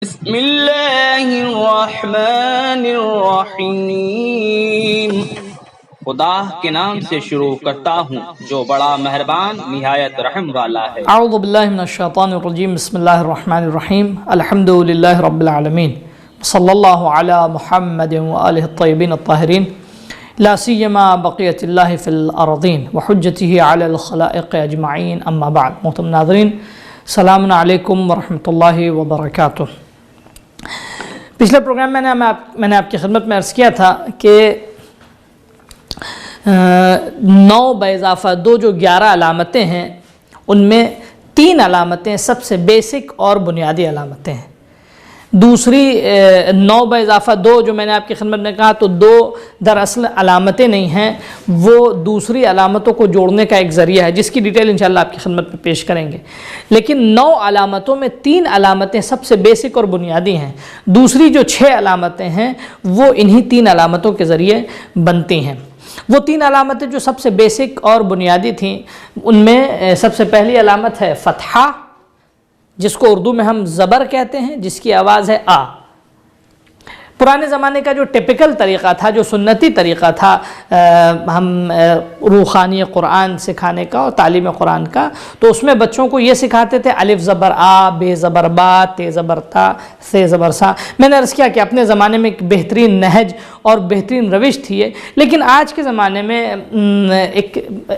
बिस्मिल्लाहिर्रहमानिर्रहीम। खुदा के नाम से शुरू करता हूँ जो बड़ा मेहरबान निहायत रहम वाला है। अऊज़ु बिल्लाहि मिनश्शैतानिर्रजीम। बिस्मिल्लाहिर्रहमानिर्रहीम। अल्हम्दुलिल्लाहि रब्बिल आलमीन। सल्लल्लाहु अला मुहम्मदिन व आलिहि त्तय्यबीन अत्ताहिरीन। ला सियमा बक़ियतिल्लाहि फिल अर्ज़ीन व हुज्जतिही अलल खलाइक़ अजमईन। अम्मा बाद। मोहतरम नाज़रीन, सलामुन अलैकुम व रहमतुल्लाहि व बरकातुहू। पिछले प्रोग्राम में मैंने आपकी खिदमत में अर्ज़ किया था कि 9 बइज़ाफ़ा 2 जो 11 अलामतें हैं, उनमें 3 अलामतें सबसे बेसिक और बुनियादी अलामतें हैं। दूसरी 9 बइज़ाफ़ा 2 जो मैंने आपकी खिदमत में कहा, तो 2 दरअसल अलामतें नहीं हैं, वो दूसरी अलामतों को जोड़ने का एक ज़रिया है, जिसकी डिटेल इंशाअल्लाह आपकी खिदमत में पेश करेंगे। लेकिन 9 अलामतों में 3 अलामतें सबसे बेसिक और बुनियादी हैं। दूसरी जो 6 अलामतें हैं वो इन्हीं 3 अलामतों के ज़रिए बनती हैं। वो 3 अलामतें जो सबसे बेसिक और बुनियादी थीं, उनमें सबसे पहली अलामत है फ़तहा, जिसको उर्दू में हम ज़बर कहते हैं, जिसकी आवाज़ है आ। पुराने ज़माने का जो टिपिकल तरीक़ा था, जो सुन्नती तरीक़ा था हम रूख़ानी क़ुरान सिखाने का और तालीम क़ुरान का, तो उसमें बच्चों को ये सिखाते थे अलिफ ज़बर आ, बे ज़बर बा, ते ज़बर ता, से ज़बर सा। मैंने अर्ज़ किया कि अपने ज़माने में एक बेहतरीन नहज और बेहतरीन रविश थी ये, लेकिन आज के ज़माने में एक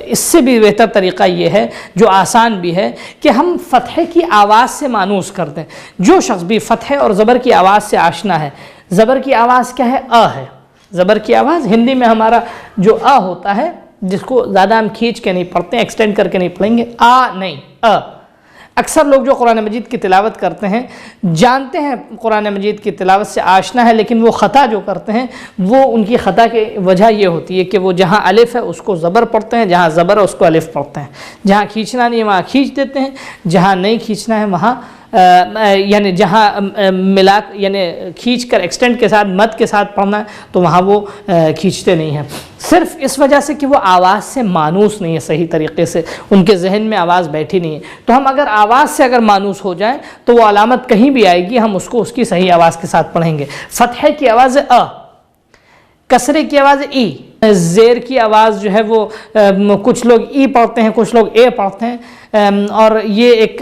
इससे भी बेहतर तरीक़ा ये है, जो आसान भी है, कि हम फ़तह की आवाज़ से मानूस कर दें। जो शख्स भी फ़तह और ज़बर की आवाज़ से आशना है, ज़बर की आवाज़ क्या है? अ है। ज़बर की आवाज़ हिंदी में हमारा जो अ होता है, जिसको ज़्यादा हम खींच के नहीं पढ़ते हैं, एक्सटेंड करके नहीं पढ़ेंगे, आ नहीं, अ। अक्सर लोग जो कुरान मजीद की तिलावत करते हैं, जानते हैं कुरान मजीद की तिलावत से आशना है, लेकिन वो ख़ता जो करते हैं, वो उनकी ख़ता की वजह ये होती है कि वो जहाँ अलिफ है उसको ज़बर पढ़ते हैं, जहाँ ज़बर है उसको अलिफ पढ़ते हैं। जहाँ खींचना नहीं है वहाँ खींच देते हैं, जहाँ नहीं खींचना है वहाँ यानी जहाँ मिला यानी खींच कर एक्सटेंड के साथ मद के साथ पढ़ना है, तो वहाँ वो खींचते नहीं हैं, सिर्फ इस वजह से कि वो आवाज़ से मानूस नहीं है, सही तरीक़े से उनके जहन में आवाज़ बैठी नहीं है। तो हम अगर आवाज़ से अगर मानूस हो जाएं, तो वो अलामत कहीं भी आएगी, हम उसको उसकी सही आवाज़ के साथ पढ़ेंगे। फ़तह की आवाज़ अ, कसरे की आवाज़ ई, ज़ेर की आवाज़ जो है वो कुछ लोग ई पढ़ते हैं, कुछ लोग ए पढ़ते हैं, और ये एक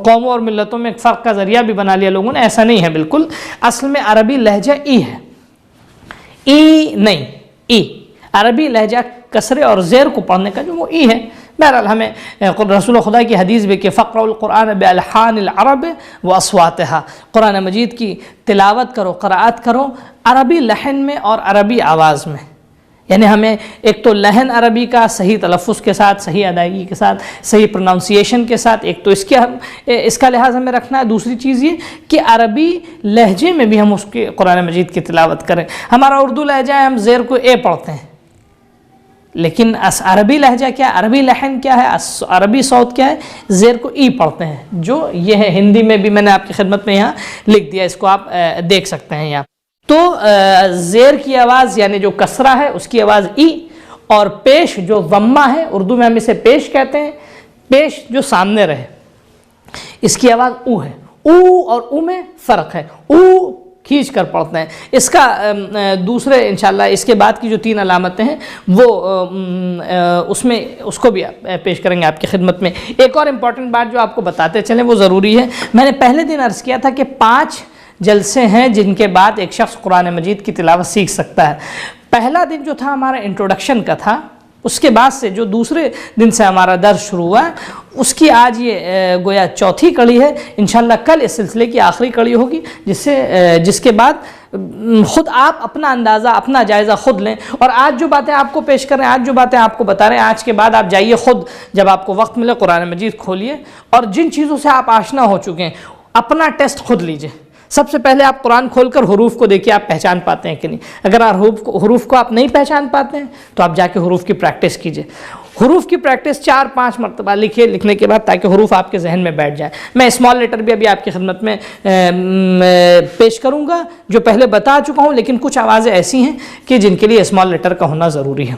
कौमों और मिल्लतों में एक फ़र्क का ज़रिया भी बना लिया लोगों ने। ऐसा नहीं है बिल्कुल, असल में अरबी लहजा ई है, ई नहीं, ई। अरबी लहजा कसरे और ज़ेर को पढ़ने का जो वो ई है। बहरहाल हमें रसूल खुदा की हदीस भी कि फ़क़रउल क़ुरान बिअल्हानिल अरब व अस्वातिहा, कुरान मजीद की तिलावत करो, क़राअत करो अरबी लहन में और अरबी आवाज़ में। यानी हमें एक तो लहन अरबी का सही तलफ़्फ़ुज़ के साथ, सही अदायगी के साथ, सही प्रोनाउंसिएशन के साथ, एक तो इसका लिहाज हमें रखना है। दूसरी चीज़ ये कि अरबी लहजे में भी हम उसके कुरान मजीद की तिलावत करें। हमारा उर्दू लहजा है, हम ज़ेर को ए पढ़ते हैं, लेकिन अरबी लहजा क्या है, अरबी लहन क्या है, अरबी सौत क्या है, ज़ेर को ई पढ़ते हैं, जो ये है। हिंदी में भी मैंने आपकी खिदमत में यहाँ लिख दिया, इसको आप देख सकते हैं यहाँ। तो ज़ेर की आवाज़ यानी जो कसरा है उसकी आवाज़ ई, और पेश जो ज़म्मा है, उर्दू में हम इसे पेश कहते हैं, पेश जो सामने रहे, इसकी आवाज़ ऊ है। ऊ और ऊ में फ़र्क है, ऊ खींच कर पढ़ते हैं। इसका दूसरे इंशाअल्लाह इसके बाद की जो 3 अलामतें हैं वो उसमें उसको भी पेश करेंगे आपकी खिदमत में। एक और इम्पॉर्टेंट बात जो आपको बताते चलें, वो ज़रूरी है। मैंने पहले दिन अर्ज़ किया था कि 5 जलसे हैं जिनके बाद एक शख्स कुरान मजीद की तिलावत सीख सकता है। पहला दिन जो था हमारा इंट्रोडक्शन का था, उसके बाद से जो दूसरे दिन से हमारा दर्स शुरू हुआ, उसकी आज ये गोया चौथी कड़ी है। इंशाअल्लाह कल इस सिलसिले की आखिरी कड़ी होगी, जिसके बाद ख़ुद आप अपना अंदाज़ा, अपना जायज़ा ख़ुद लें। और आज जो बातें आपको पेश कर रहे हैं, आज जो बातें आपको बता रहे हैं, आज के बाद आप जाइए ख़ुद, जब आपको वक्त मिले कुरान मजीद खोलिए, और जिन चीज़ों से आप आशना हो चुके हैं, अपना टेस्ट खुद लीजिए। सबसे पहले आप कुरान खोलकर हुरूफ को देखिए, आप पहचान पाते हैं कि नहीं। अगर हुरूफ को आप नहीं पहचान पाते हैं, तो आप जाके हुरूफ की प्रैक्टिस कीजिए। हुरूफ की प्रैक्टिस 4-5 मरतबा लिखिए, लिखने के बाद, ताकि हुरूफ आपके जहन में बैठ जाए। मैं स्मॉल लेटर भी अभी आपकी खिदमत में पेश करूँगा, जो पहले बता चुका हूँ, लेकिन कुछ आवाज़ें ऐसी हैं कि जिनके लिए स्मॉल लेटर का होना ज़रूरी है।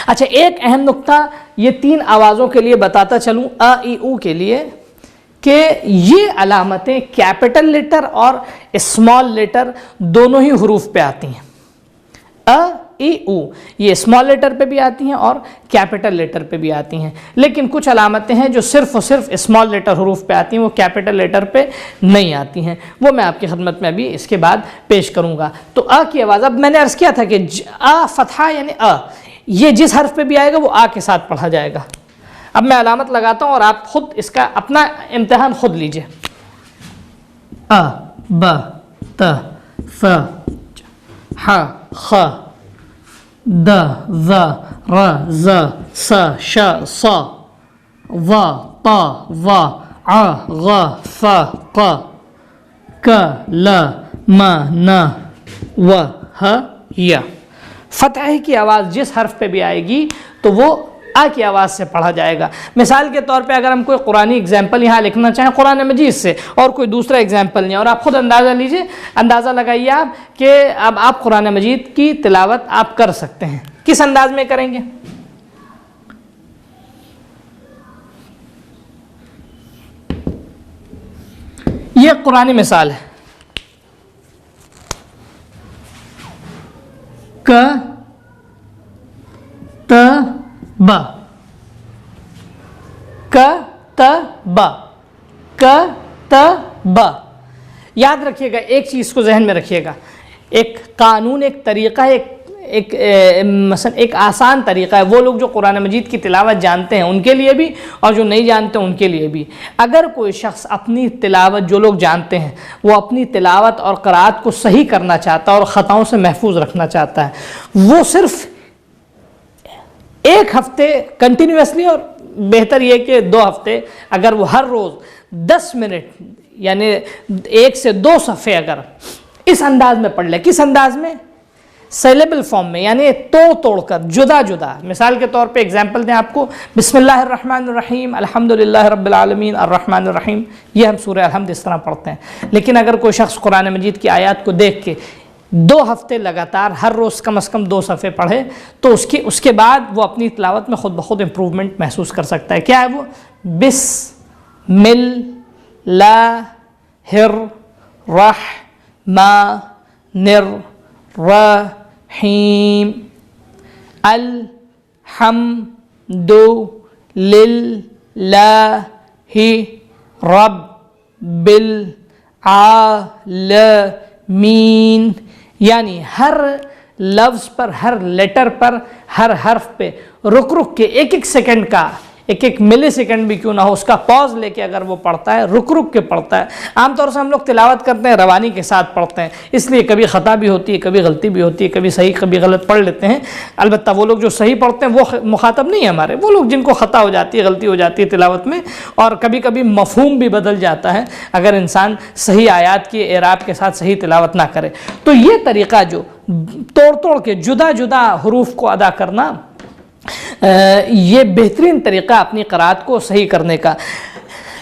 अच्छा, एक अहम नुक्ता ये 3 आवाज़ों के लिए बताता चलूँ, अ ई ऊ के लिए कि ये अलामतें कैपिटल लेटर और स्मॉल लेटर दोनों ही हरूफ पे आती हैं। अ, ई, उ ये स्मॉल लेटर पे भी आती हैं और कैपिटल लेटर पे भी आती हैं, लेकिन कुछ अलामतें हैं जो सिर्फ और सिर्फ स्मॉल लेटर हरूफ पे आती हैं, वो कैपिटल लेटर पे नहीं आती हैं। वो मैं आपकी खिदमत में अभी इसके बाद पेश करूँगा। तो अ की आवाज़, अब मैंने अर्ज़ किया था कि अ फतहा यानी अ, ये जिस हर्फ पे भी आएगा वो आ के साथ पढ़ा जाएगा। अब मैं अलामत लगाता हूँ और आप खुद इसका अपना इम्तिहान खुद लीजिए। अ, ब, त, फ, ह, ख, द, ज़, र, ज़, स, श, स, व, त, व, अ, ग, फ, क, क, ल, म, न, व, ह, य। फतह की आवाज़ जिस हर्फ पे भी आएगी तो वो आ की आवाज़ से पढ़ा जाएगा। मिसाल के तौर पे अगर हम कोई कुरानी एग्जाम्पल यहाँ लिखना चाहें कुरान मजीद से और कोई दूसरा एग्जाम्पल नहीं, और आप खुद अंदाज़ा लीजिए, अंदाज़ा लगाइए आप कि अब आप कुरान मजीद की तिलावत आप कर सकते हैं। किस अंदाज में करेंगे? ये कुरानी मिसाल है। क, त, ब, क, त, ब, क, त, ब। याद रखिएगा, एक चीज़ को जहन में रखिएगा, एक कानून, एक तरीक़ा, मसलन एक आसान तरीक़ा है। वो लोग जो कुरान मजीद की तिलावत जानते हैं उनके लिए भी और जो नहीं जानते उनके लिए भी। अगर कोई शख्स अपनी तिलावत, जो लोग जानते हैं वो अपनी तिलावत और क़राअत को सही करना चाहता है और ख़ताओं से महफूज रखना चाहता है, वो सिर्फ़ एक हफ्ते कंटिन्यूसली, और बेहतर ये कि 2 हफ्ते, अगर वो हर रोज़ 10 मिनट यानी 1 से 2 सफ़े अगर इस अंदाज में पढ़ ले। किस अंदाज में? सेलेबल फॉर्म में, यानी तोड़-तोड़कर, जुदा-जुदा। मिसाल के तौर पे एग्जांपल दें आपको, बिस्मिल्लाहिर्रहमानिर्रहीम, अल्हम्दुलिल्लाहि रब्बिल आलमीन, अर्रहमानिर्रहीम, ये हम सूरह अल-हम्द इस तरह पढ़ते हैं। लेकिन अगर कोई शख्स कुरान मजीद की आयत को देख के 2 हफ्ते लगातार हर रोज़ कम से कम 2 सफ़े पढ़े तो उसके बाद वो अपनी तिलावत में खुद ब खुद इम्प्रूवमेंट महसूस कर सकता है। क्या है वो? बिस्मिल्लाहिर्रहमानिर्रहीम, अल्हम्दुलिल्लाहि रब्बिल आलमीन। यानी हर लफ्ज़ पर, हर लेटर पर, हर हर्फ पे रुक रुक के 1-1 सेकंड का, 1-1 मिली सेकंड भी क्यों ना हो, उसका पॉज लेके अगर वो पढ़ता है, रुक रुक के पढ़ता है। आमतौर से हम लोग तिलावत करते हैं, रवानी के साथ पढ़ते हैं, इसलिए कभी ख़ता भी होती है, कभी गलती भी होती है, कभी सही कभी गलत पढ़ लेते हैं। अलबत्ता वो लोग जो सही पढ़ते हैं वो मुखातब नहीं है हमारे, वो लोग जिनको ख़ता हो जाती है, गलती हो जाती है तिलावत में, और कभी कभी मफ़हूम भी बदल जाता है अगर इंसान सही आयात की एराब के साथ सही तिलावत ना करे। तो ये तरीक़ा जो तोड़ तोड़ के जुदा जुदा हरूफ को अदा करना, ये बेहतरीन तरीक़ा अपनी क़राअत को सही करने का।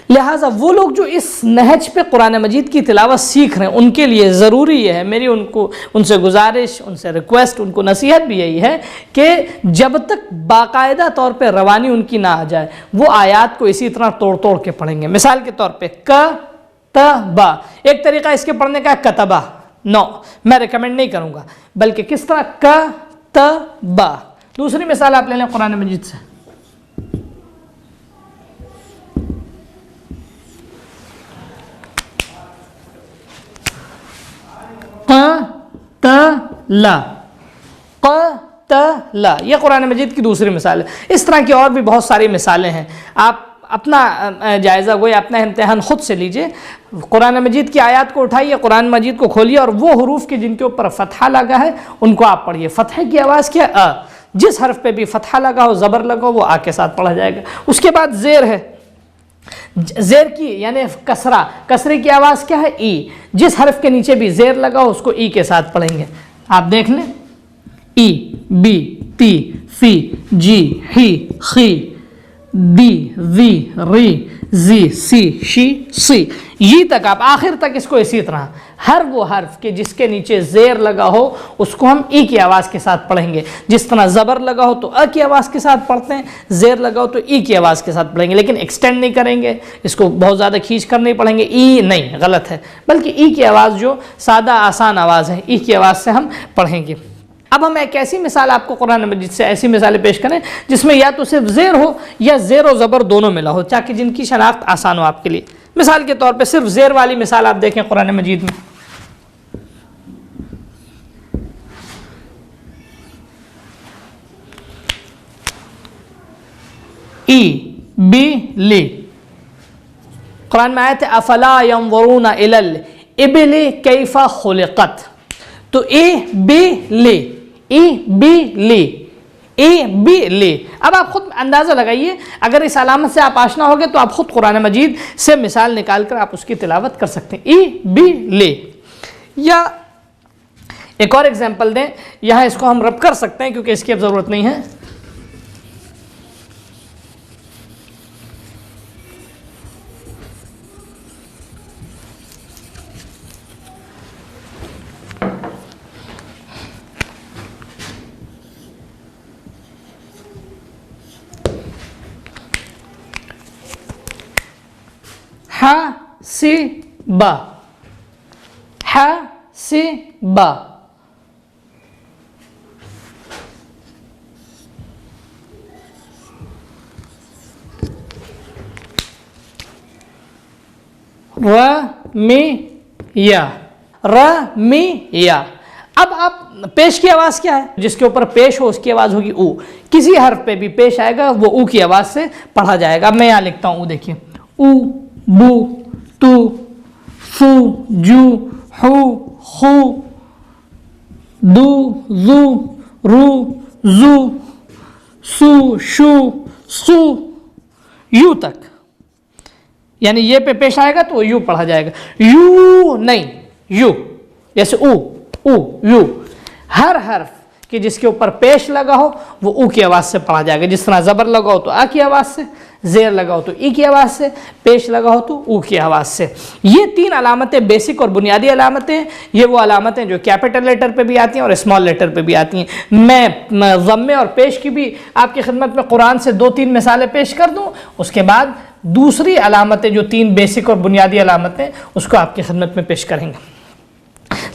लिहाजा वो लोग जो इस नहज पे कुरान मजीद की तिलावत सीख रहे हैं उनके लिए ज़रूरी ये है, मेरी उनसे गुजारिश, उनसे रिक्वेस्ट, उनको नसीहत भी यही है कि जब तक बाकायदा तौर पे रवानी उनकी ना आ जाए वो आयात को इसी तरह तोड़ तोड़ के पढ़ेंगे। मिसाल के तौर पे क-त-बा, एक तरीक़ा इसके पढ़ने का कतबा, नो मैं रिकमेंड नहीं करूँगा, बल्कि किस तरह क-त-बा। दूसरी मिसाल आप ले लें कुरान मजीद से, क़-त-ला, क़-त-ला, ये कुरान मजीद की दूसरी मिसाल है। इस तरह की और भी बहुत सारी मिसालें हैं। आप अपना जायज़ा गोई, अपना इम्तिहान ख़ुद से लीजिए, कुरान मजीद की आयत को उठाइए, कुरान मजीद को खोलिए और वो हरूफ के जिनके ऊपर फ़तहा लगा है उनको आप पढ़िए। फ़तह की आवाज़ क्या? अ। जिस हर्फ पे भी फ़तहा लगा हो, ज़बर लगा हो, वो आ के साथ पढ़ा जाएगा। उसके बाद ज़ेर है, ज़ेर की यानी कसरा, कसरे की आवाज़ क्या है? ई। जिस हर्फ के नीचे भी ज़ेर लगा हो उसको ई के साथ पढ़ेंगे। आप देख लें, ई, बी, ती, फी, जी, ही, खी, दी, वी, री, जी, सी, शी, सी, ये तक आप आखिर तक इसको इसी तरह हर वो हर्फ के जिसके नीचे जेर लगा हो उसको हम ई की आवाज़ के साथ पढ़ेंगे। जिस तरह ज़बर लगा हो तो अ की आवाज़ के साथ पढ़ते हैं, जेर लगा हो तो ई की आवाज़ के साथ पढ़ेंगे, लेकिन एक्सटेंड नहीं करेंगे, इसको बहुत ज़्यादा खींच कर नहीं पढ़ेंगे। ई नहीं, गलत है, बल्कि ई की आवाज़ जो सादा आसान आवाज़ है, ई की आवाज़ से हम पढ़ेंगे। अब हम एक ऐसी मिसाल आपको कुरान मजीद से ऐसी मिसालें पेश करें जिसमें या तो सिर्फ ज़ेर हो या ज़ेर और ज़बर दोनों मिला हो, ताकि जिनकी शनाख्त आसान हो आपके लिए। मिसाल के तौर पे सिर्फ ज़ेर वाली मिसाल आप देखें कुरान मजीद में, ई, बी, ली। कुरान में आयत है अफला यंज़ुरूना इलल इबिली कैफ़ा खुलिक़त। तो ए बी ले, ए बी ले, ए बी ले। अब आप खुद अंदाज़ा लगाइए, अगर इस अलामत से आप आशना होंगे तो आप खुद कुरान मजीद से मिसाल निकाल कर आप उसकी तिलावत कर सकते हैं। ए बी ले। या एक और एग्जांपल दें, यहाँ इसको हम रब कर सकते हैं क्योंकि इसकी अब ज़रूरत नहीं है। हा सी बा, हा सी बा। र मी या, र मी या। अब आप पेश की आवाज़ क्या है, जिसके ऊपर पेश हो उसकी आवाज़ होगी ऊ। किसी हर्फ पे भी पेश आएगा वो ऊ की आवाज़ से पढ़ा जाएगा। मैं यहाँ लिखता हूँ, ऊ देखिए, ऊ, बू, तू, फू, जू, हू, खू, दू, जू, रू, जू, सू, शू, सू, यू तक। यानी ये पे पेश आएगा तो यू पढ़ा जाएगा, यू नहीं, यू। जैसे ऊ, यू। हर हर्फ कि जिसके ऊपर पेश लगा हो वो ऊ की आवाज़ से पढ़ा जाएगा। जिस तरह ज़बर लगा हो तो आ की आवाज़ से, ज़ेर लगा हो तो ई की आवाज़ से, पेश लगा हो तो ऊ की आवाज़ से। ये तीन अलामतें बेसिक और बुनियादी अलामतें हैं। ये वो अलामतें जो कैपिटल लेटर पे भी आती हैं और स्मॉल लेटर पे भी आती हैं। मैं ज़म्मे और पेश की भी आपकी खिदमत में कुरान से 2-3 मिसालें पेश कर दूँ, उसके बाद दूसरी अलामतें जो 3 बेसिक और बुनियादी अलामतें उसको आपकी खिदमत में पेश करेंगे।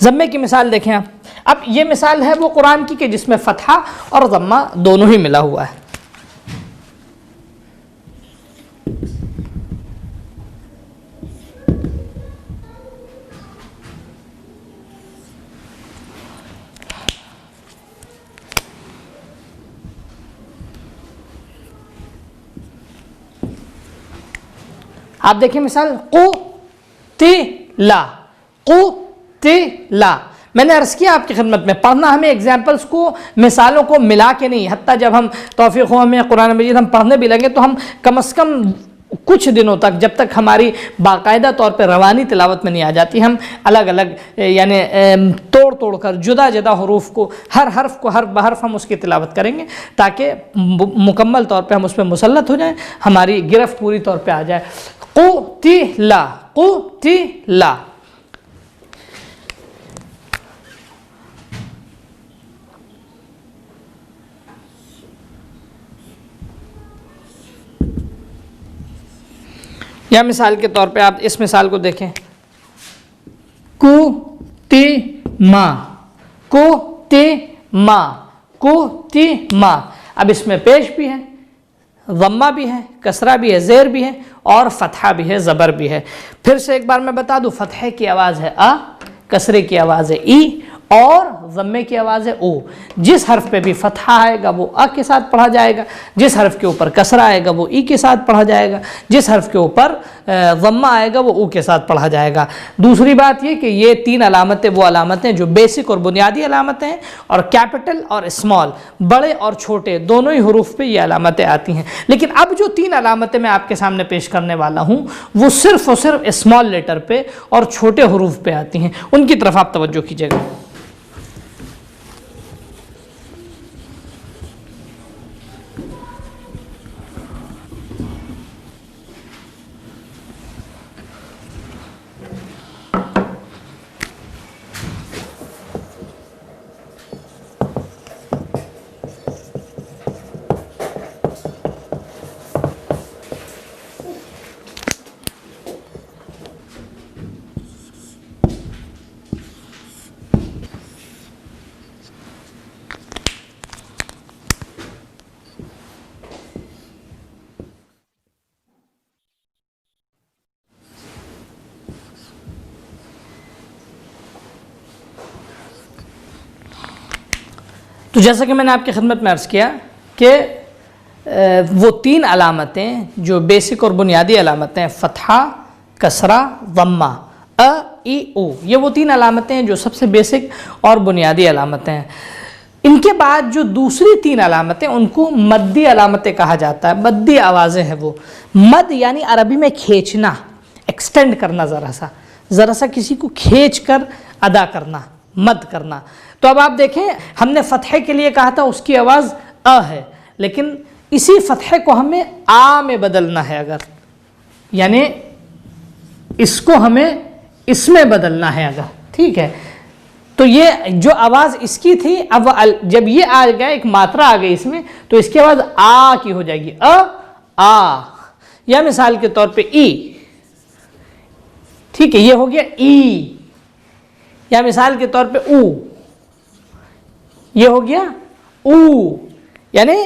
ज़म्मे की मिसाल देखें आप। अब ये मिसाल है वो कुरान की कि जिसमें फ़तहा और ज़म्मा दोनों ही मिला हुआ है। आप देखिए मिसाल क़ुतिला। मैंने अर्ज़ किया आपकी खिदमत में, पढ़ना हमें एग्जाम्पल्स को, मिसालों को मिला के नहीं। हत्ता जब हम तौफीक हो हमें कुरान मजीद हम पढ़ने भी लगे तो हम कम से कम कुछ दिनों तक, जब तक हमारी बाकायदा तौर पे रवानी तिलावत में नहीं आ जाती, हम अलग अलग यानी तोड़ तोड़ कर जुदा जुदा हरूफ को, हर हर्फ को हर्फ बहर्फ हम उसकी तिलावत करेंगे ताकि मुकम्मल तौर पे हम उस पर मुसल्लत हो जाएं, हमारी गिरफ्त पूरी तौर पे आ जाए। क़ुतिला, क़ुतिला। या मिसाल के तौर पे आप इस मिसाल को देखें, कुतिमा, कुतिमा, कुतिमा। अब इसमें पेश भी है, ज़म्मा भी है, कसरा भी है, ज़ेर भी है और फ़तहा भी है, ज़बर भी है। फिर से एक बार मैं बता दूं, फ़तहे की आवाज़ है आ, कसरे की आवाज़ है ई और ज़म्मे की आवाज़ है ओ। जिस हर्फ पे भी फ़तहा आएगा वो अ के साथ पढ़ा जाएगा, जिस हर्फ के ऊपर कसरा आएगा वो ई के साथ पढ़ा जाएगा, जिस हर्फ के ऊपर ज़म्मा आएगा वो ऊ के साथ पढ़ा जाएगा। दूसरी बात ये कि ये 3 अलामतें वो अलामतें जो बेसिक और बुनियादी अलामतें हैं, और कैपिटल और स्मॉल, बड़े और छोटे दोनों ही हरूफ पे ये अलामतें आती हैं। लेकिन अब जो 3 अलामतें मैं आपके सामने पेश करने वाला हूँ वो सिर्फ़ और सिर्फ स्मॉल लेटर पे और छोटे हरूफ पे आती हैं। उनकी तरफ आप तवज्जो कीजिएगा। तो जैसा कि मैंने आपकी खिदमत में अर्ज़ किया कि वो 3 अलामतें जो बेसिक और बुनियादी अलामतें हैं, फ़तहा, कसरा, वम्मा, अ, ई, उ, ये वो 3 अलामतें हैं जो सबसे बेसिक और बुनियादी अलामतें हैं। इनके बाद जो दूसरी 3 अलामतें उनको मद्दी अलामतें कहा जाता है। मद्दी आवाज़ें हैं वो। मद यानी अरबी में खींचना, एक्सटेंड करना, ज़रा सा किसी को खींच कर अदा करना, मद करना। तो अब आप देखें, हमने फ़तहे के लिए कहा था उसकी आवाज़ अ है, लेकिन इसी फ़तहे को हमें आ में बदलना है अगर, यानी इसको हमें इसमें बदलना है अगर, ठीक है। तो ये जो आवाज़ इसकी थी, अब जब ये आ गया, एक मात्रा आ गई इसमें, तो इसकी आवाज़ आ की हो जाएगी, आ। या मिसाल के तौर पे ई, ठीक है, ये हो गया ई। या मिसाल के तौर पे ऊ, ये हो गया ऊ। यानी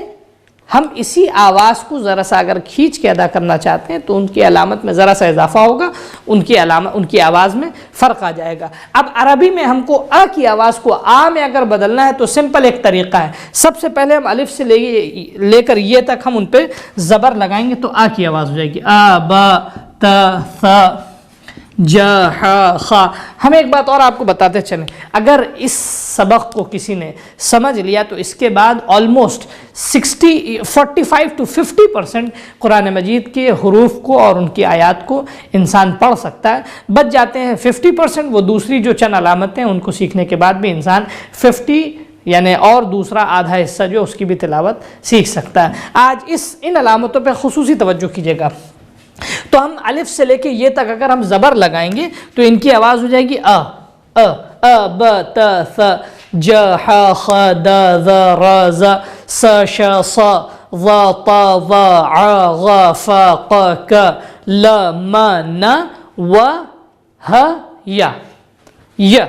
हम इसी आवाज़ को ज़रा सा अगर खींच के अदा करना चाहते हैं तो उनकी अलामत में ज़रा सा इजाफा होगा, उनकी आवाज़ में फ़र्क आ जाएगा। अब अरबी में हमको अ की आवाज़ को आ में अगर बदलना है तो सिंपल एक तरीक़ा है। सबसे पहले हम अलिफ से लेकर ये तक हम उन पर ज़बर लगाएंगे तो आ की आवाज़ हो जाएगी। आ, ब, त, थ, ज, ह, ख। हम एक बात और आपको बताते चलें, अगर इस सबक को किसी ने समझ लिया तो इसके बाद ऑलमोस्ट 45 to 50% कुरान मजीद के हुरूफ को और उनकी आयात को इंसान पढ़ सकता है। बच जाते हैं 50%, वो दूसरी जो चंद अलामतें हैं उनको सीखने के बाद भी इंसान 50 यानी और दूसरा आधा हिस्सा जो उसकी भी तिलावत सीख सकता है। आज इन अलामतों पर खुसूसी तवज्जो कीजिएगा। तो हम अलिफ से लेके ये तक अगर हम ज़बर लगाएंगे तो इनकी आवाज़ हो जाएगी अ, ब, त, थ, ज, ह, ख, द, ज़, र, ज़, स, श, स, व, त, व, अ, ग, फ, क, क, ल, म, न, व, ह, य।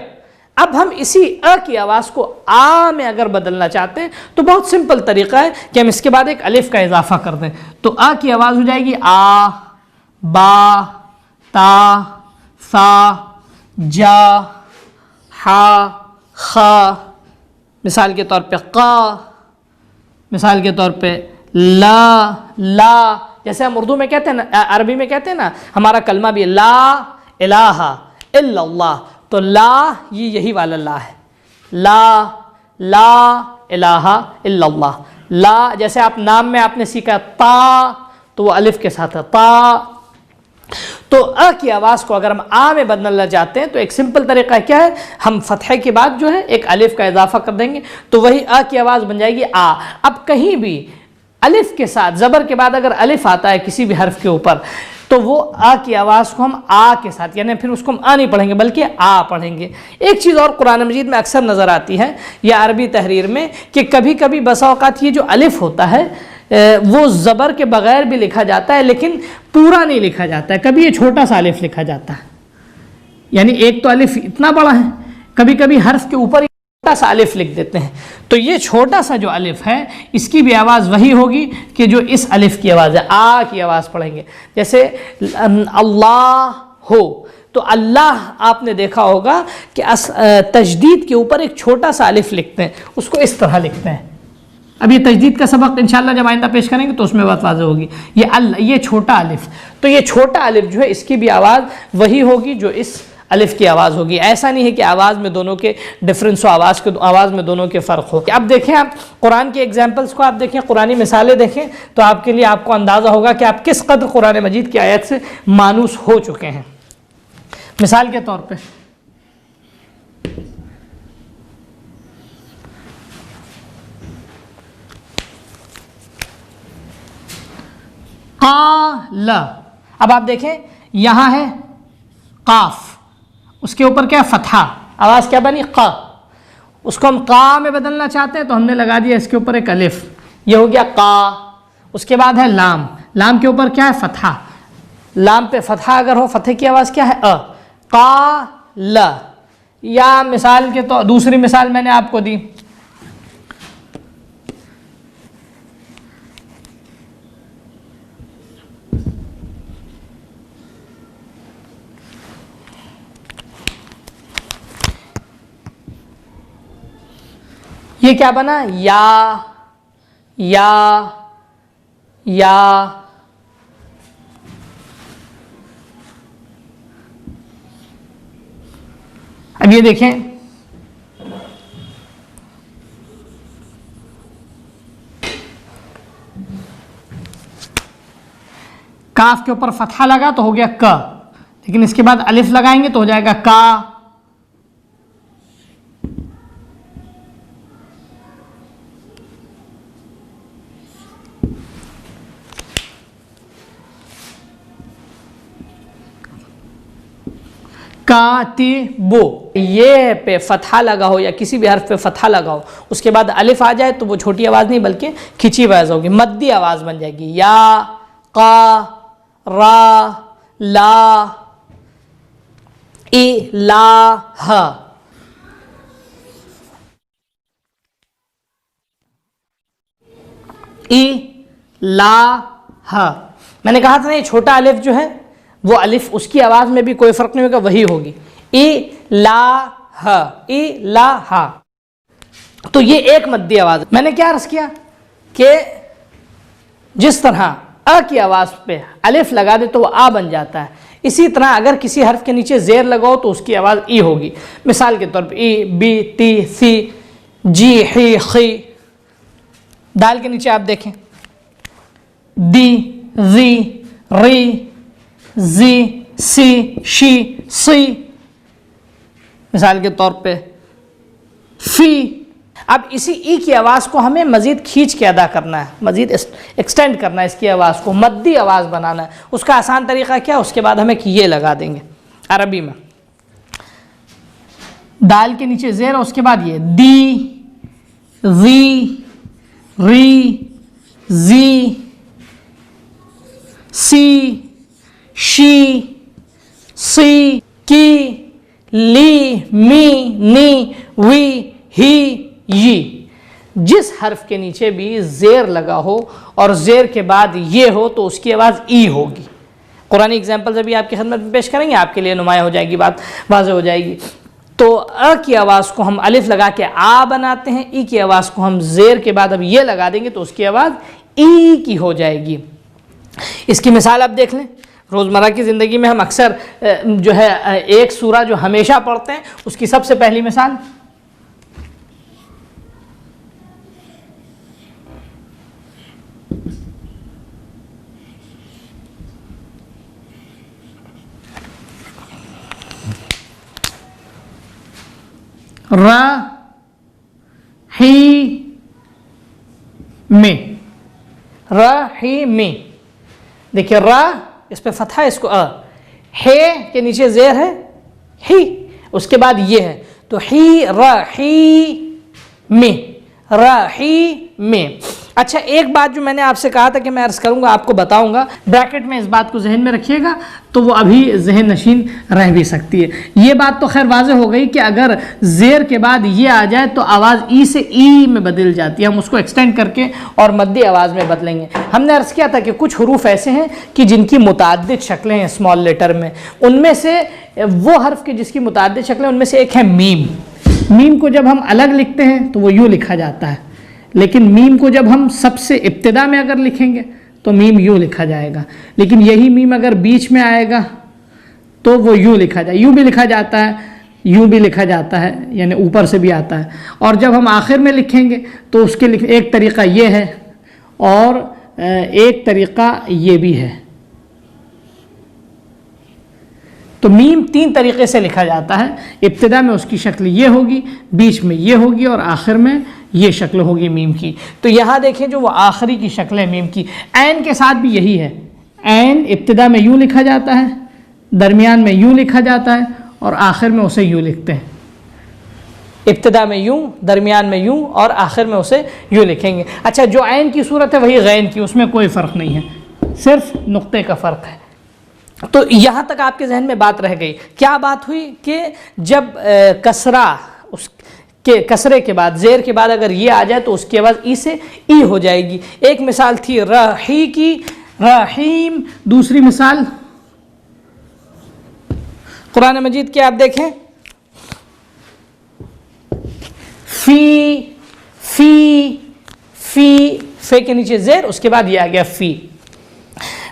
अब हम इसी अ की आवाज़ को आ में अगर बदलना चाहते हैं तो बहुत सिंपल तरीका है कि हम इसके बाद एक अलिफ का इजाफा कर दें। तो अ की आवाज़ हो जाएगी आ, बा, ता, सा, जा, हा, खा। मिसाल के तौर पे क़ा, मिसाल के तौर पे ला। जैसे हम उर्दू में कहते हैं ना, अरबी में कहते हैं ना, हमारा कलमा भी ला इलाहा इल्लल्लाह, तो ला ये यही वाला ला है, ला इलाहा इल्लल्लाह। ला जैसे आप नाम में आपने सीखा ता, तो वो अलिफ के साथ है ता। तो अ की आवाज़ को अगर हम आ में बदलना चाहते हैं तो एक सिंपल तरीका क्या है, हम फतहे के बाद जो है एक अलिफ का इजाफा कर देंगे तो वही अ की आवाज़ बन जाएगी आ। अब कहीं भी अलिफ के साथ ज़बर के बाद अगर अलिफ आता है किसी भी हर्फ के ऊपर तो वो आ की आवाज़ को हम आ के साथ, यानी फिर उसको हम आ नहीं पढ़ेंगे बल्कि आ पढ़ेंगे। एक चीज़ और कुरान मजीद में अक्सर नज़र आती है या अरबी तहरीर में कि कभी कभी बसा औक़ात ये जो अलिफ होता है वो ज़बर के बग़ैर भी लिखा जाता है लेकिन पूरा नहीं लिखा जाता है। कभी ये छोटा सा अलिफ लिखा जाता है, यानी एक तो अलिफ इतना बड़ा है, कभी कभी हर्फ के ऊपर छोटा सा अलिफ लिख देते हैं। तो ये छोटा सा जो अलिफ है इसकी भी आवाज़ वही होगी कि जो इस अलिफ की आवाज़ है, आ की आवाज़ पढ़ेंगे। जैसे अल्लाह हो तो अल्लाह आपने देखा होगा कि तजदीद के ऊपर एक छोटा सा अलिफ लिखते हैं, उसको इस तरह लिखते हैं। अब ये तजदीद का सबक इंशाल्लाह जब आइंदा पेश करेंगे तो उसमें बात वाज़ेह होगी। ये छोटा अलिफ, तो ये छोटा अलिफ जो है इसकी भी आवाज़ वही होगी जो इस अलिफ की आवाज़ होगी। ऐसा नहीं है कि आवाज़ में दोनों के डिफरेंस हो, आवाज़ में दोनों के फ़र्क हो। अब देखें, आप कुरान के एग्जाम्पल्स को आप देखें, कुरानी मिसालें देखें तो आपके लिए आपको अंदाज़ा होगा कि आप किस कदर कुरान मजीद की आयत से मानूस हो चुके हैं। मिसाल के तौर पर क़ाल, अब आप देखें यहाँ है काफ, उसके ऊपर क्या फतहा, आवाज़ क्या बनी क़, उसको हम क़ा में बदलना चाहते हैं तो हमने लगा दिया इसके ऊपर एक अलिफ, ये हो गया क़ा। उसके बाद है लाम, लाम के ऊपर क्या है फतहा, लाम पे फतहा अगर हो, फतह की आवाज़ क्या है अ, क़ाल। या मिसाल के तो दूसरी मिसाल मैंने आपको दी, ये क्या बना? या। अब ये देखें, काफ के ऊपर फतहा लगा तो हो गया क, लेकिन इसके बाद अलिफ लगाएंगे तो हो जाएगा का। कातिबो, ये पे फतहा लगा हो या किसी भी हर्फ पे फतहा लगा हो, उसके बाद अलिफ आ जाए तो वो छोटी आवाज़ नहीं बल्कि खिंची आवाज़ होगी, मद्दी आवाज़ बन जाएगी। या, का, रा, ला, इ, ला, ह। इ, ला, ह। मैंने कहा था ना ये छोटा अलिफ जो है वो अलिफ उसकी आवाज़ में भी कोई फ़र्क नहीं होगा, वही होगी। इ, ला, ह, इ, ला, हा। तो ये एक मद्दी आवाज़। मैंने क्या अर्ज़ किया कि जिस तरह अ की आवाज़ पे अलिफ लगा दे तो वो आ बन जाता है, इसी तरह अगर किसी हर्फ के नीचे ज़ेर लगाओ तो उसकी आवाज़ ई होगी। मिसाल के तौर पर ई, बी, ती, सी, जी, ही, खी। दाल के नीचे आप देखें, दी, जी, री, जी, सी, शी, सी, मिसाल के तौर पे फी। अब इसी ई की आवाज़ को हमें मज़ीद खींच के अदा करना है, मज़ीद एक्सटेंड करना है, इसकी आवाज़ को मद्दी आवाज़ बनाना है। उसका आसान तरीका क्या? उसके बाद हम एक ये लगा देंगे अरबी में, दाल के नीचे ज़ेर और उसके बाद ये दी, री, री, जी, सी, शी, सी, की, ली, मी, नी, वी, ही, ये। जिस हर्फ के नीचे भी ज़ेर लगा हो और ज़ेर के बाद ये हो तो उसकी आवाज़ ई होगी। कुरानी एग्जाम्पल्स अभी आपकी खिदमत में पेश करेंगे, आपके लिए नुमाया हो जाएगी, बात वाज़ेह हो जाएगी। तो अ की आवाज़ को हम अलिफ लगा के आ बनाते हैं, ई की आवाज़ को हम ज़ेर के बाद अब ये लगा देंगे तो उसकी आवाज़ ई की हो जाएगी। इसकी मिसाल आप देख लें, रोज़मर्रा की ज़िंदगी में हम अक्सर जो है एक सूरा जो हमेशा पढ़ते हैं उसकी सबसे पहली मिसाल रहीमी। देखिए रा, इस पे फतहा, इसको अ, हे के नीचे ज़ेर है, ही, उसके बाद ये है तो ही, रहीमी, रहीमी। अच्छा, एक बात जो मैंने आपसे कहा था कि मैं अर्ज़ करूँगा, आपको बताऊँगा, ब्रैकेट में इस बात को जहन में रखिएगा तो वो अभी जहन नशीन रह भी सकती है। ये बात तो खैर वाज़ेह हो गई कि अगर ज़ेर के बाद ये आ जाए तो आवाज़ ई से ई में बदल जाती है, हम उसको एक्सटेंड करके और मद्दी आवाज़ में बदलेंगे। हमने अर्ज़ किया था कि कुछ हुरूफ ऐसे हैं कि जिनकी मुतअद्दिद शक्लें हैं स्मॉल लेटर में, उनमें से वो हर्फ की जिसकी मुतअद्दिद शक्लें, उनमें से एक है मीम। मीम को जब हम अलग लिखते हैं तो वो यूँ लिखा जाता है, लेकिन मीम को जब हम सबसे इब्तिदा में अगर लिखेंगे तो मीम यूँ लिखा जाएगा, लेकिन यही मीम अगर बीच में आएगा तो वो यूँ लिखा जाए, यूँ भी लिखा जाता है, यूँ भी लिखा जाता है, यानी ऊपर से भी आता है। और जब हम आखिर में लिखेंगे तो उसके एक तरीक़ा ये है और एक तरीक़ा ये भी है। तो मीम तीन तरीक़े से लिखा जाता है, इब्तिदा में उसकी शक्ल ये होगी, बीच में ये होगी और आखिर में ये शक्ल होगी मीम की। तो यहाँ देखें जो वो आखिरी की शक्ल है मीम की। ऐन के साथ भी यही है, ऐन इब्तिदा में यूँ लिखा जाता है, दरमियान में यूँ लिखा जाता है और आखिर में उसे यूँ लिखते हैं। इब्तिदा में यूँ, दरमियान में यूँ और आखिर में उसे यूँ लिखेंगे। अच्छा, जो ऐन की सूरत है वही गैन की, उसमें कोई फ़र्क नहीं है, सिर्फ नुक्ते का फ़र्क है। तो यहाँ तक आपके जहन में बात रह गई। क्या बात हुई कि जब कसरा, उस के कसरे के बाद, ज़ेर के बाद अगर ये आ जाए तो उसकी आवाज़ ई से ई हो जाएगी। एक मिसाल थी रही की, रहीम। दूसरी मिसाल कुरान मजीद के आप देखें, फ़ी, फी, फी, फे के नीचे जेर, उसके बाद ये आ गया फी।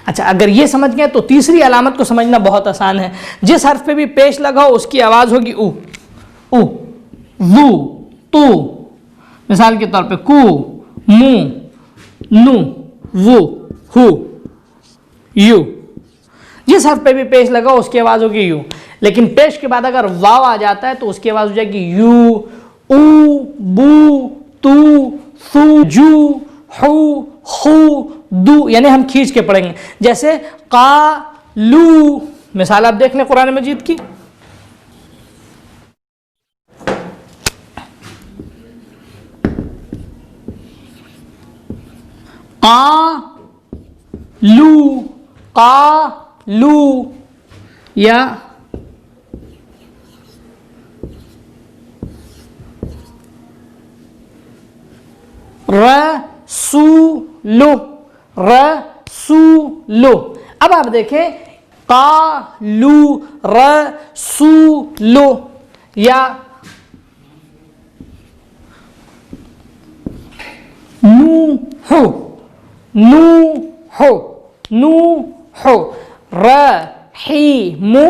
अच्छा, अगर ये समझ गए तो तीसरी अलामत को समझना बहुत आसान है। जिस हर्फ पे भी पेश लगा हो उसकी आवाज़ होगी उ, वू, तू। मिसाल के तौर पे कू, मू, नू, वो, हु, यू। जिस हर्फ पे भी पेश लगा हो उसकी आवाज़ होगी यू। लेकिन पेश के बाद अगर वाव आ जाता है तो उसकी आवाज़ हो जाएगी यू, ऊ, बू, तू, सू, जू, हु, खू, दू। यानी हम खींच के पढ़ेंगे। जैसे का, लू, मिसाल आप देख लें कुरान मजीद की। का, लू, का, लू, या रसूलु, रसूलु। अब आप देखें कालू, रसूलु, या नूहु, नूहु, नूहु, रहीमु,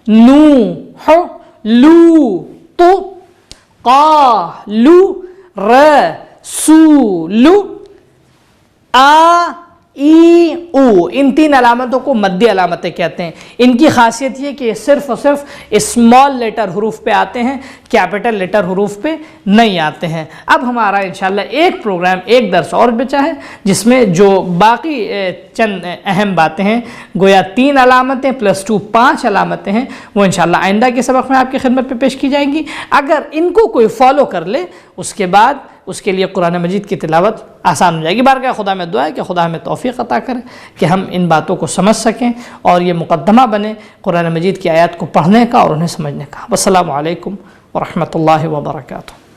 नूहु, लूतु, कालू, रसूलु, आ, ई, ऊ। इन तीन अलामतों को मद्दी अलामतें कहते हैं। इनकी खासियत ये कि सिर्फ और सिर्फ स्मॉल लेटर हरूफ पे आते हैं, कैपिटल लेटर हरूफ पे नहीं आते हैं। अब हमारा इंशाल्लाह एक प्रोग्राम, एक दर्स और बचा है जिसमें जो बाकी चंद अहम बातें हैं, गोया 3 अलामतें प्लस 2 5 अलामतें हैं, वो इंशाल्लाह आइंदा के सबक में आपकी खिदमत पे पेश की जाएंगी। अगर इनको कोई फॉलो कर ले उसके बाद उसके लिए कुरान मजीद की तिलावत आसान हो जाएगी। बारगाह खुदा में दुआ है कि खुदा हमें तौफीक अता करे कि हम इन बातों को समझ सकें और ये मुकद्दमा बने कुरान मजीद की आयत को पढ़ने का और उन्हें समझने का। वस्सलामु अलैकुम व रहमतुल्लाहि व बरकातुहू।